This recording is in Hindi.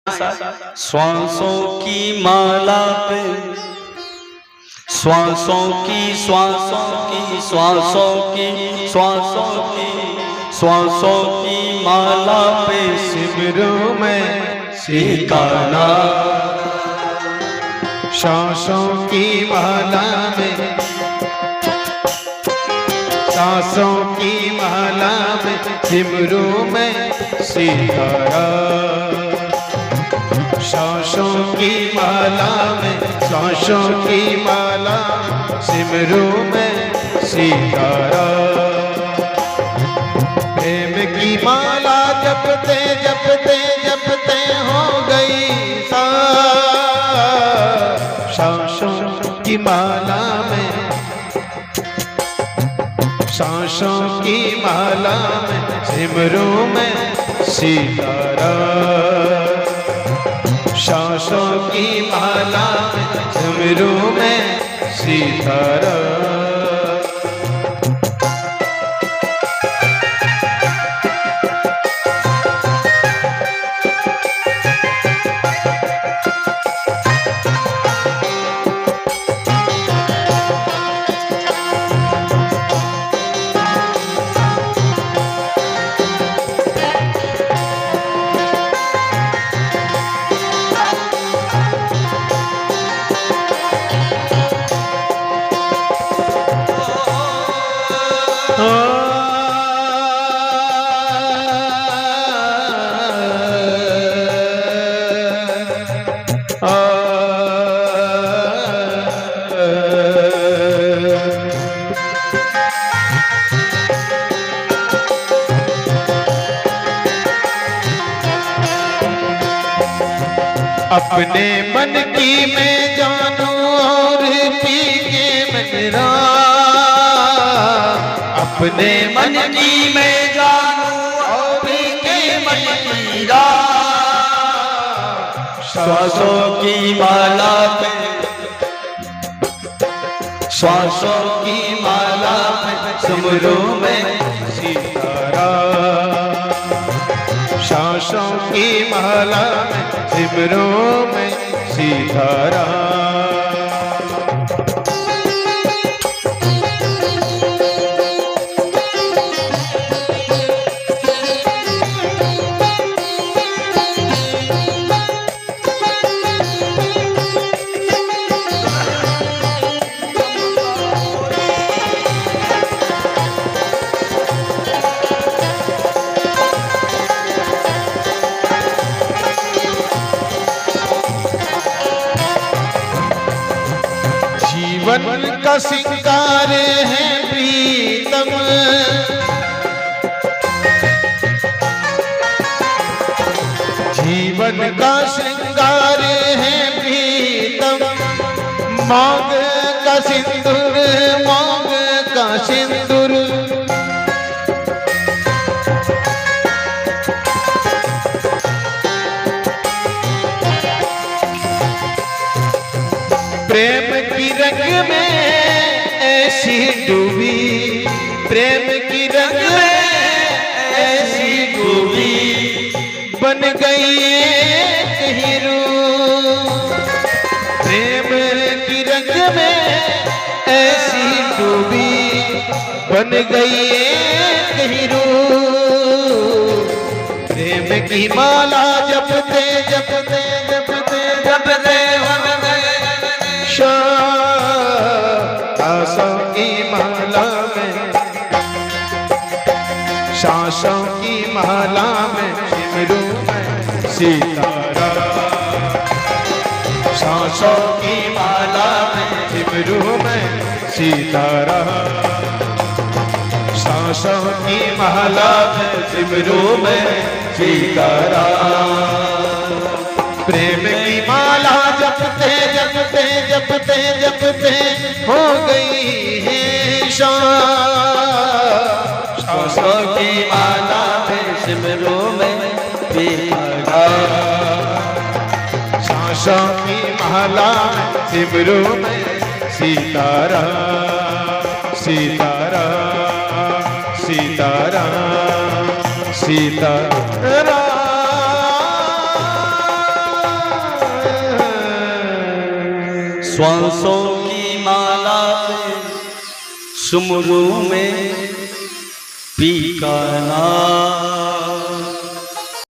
श्वासों की माला पे श्वासों की माला पे सिमरूं में सिकाना सांसों की माला में सांसों की माला में सिमरूं में सितारा सांसों की माला में सांसों की माला सिमरूं में सितारा प्रेम की माला जपते जपते जपते हो गई सांसों की माला में सांसों की माला में सिमरूं में सितारा सांसों की माला में सिमरूं में सितारा अपने मन की मैं जानू और पी के मेरा अपने मन की मैं जानू और पी के मेरा श्वासों की माला पे श्वासों की माला में सिमरूं में सितारा सांसों की माला में सिमरूं में सितारा जीवन का सिंगार है प्रीतम जीवन का श्रृंगार है प्रीतम मांग का सिंदूर मांग का सिंदूर प्रेम की रंग में ऐसी डूबी प्रेम की रंग में ऐसी डूबी बन गई एक हीरो प्रेम की रंग में ऐसी डूबी बन गई एक हीरो प्रेम की माला जपते जपते जपते जपते सांसों की माला में सांसों की माला में सिमरूं में सितारा सांसों की माला में सिमरूं में सितारा सांसों की माला में सिमरूं में सितारा प्रेम की माला जपते जपते जपते जपते हो गई है श्वासों की माला पे सिमरूं में सितारा सांसों की माला में सिमरूं में सितारा सितारा सितारा सितारा श्वासों की माला पे सुमरू में पी का नाम।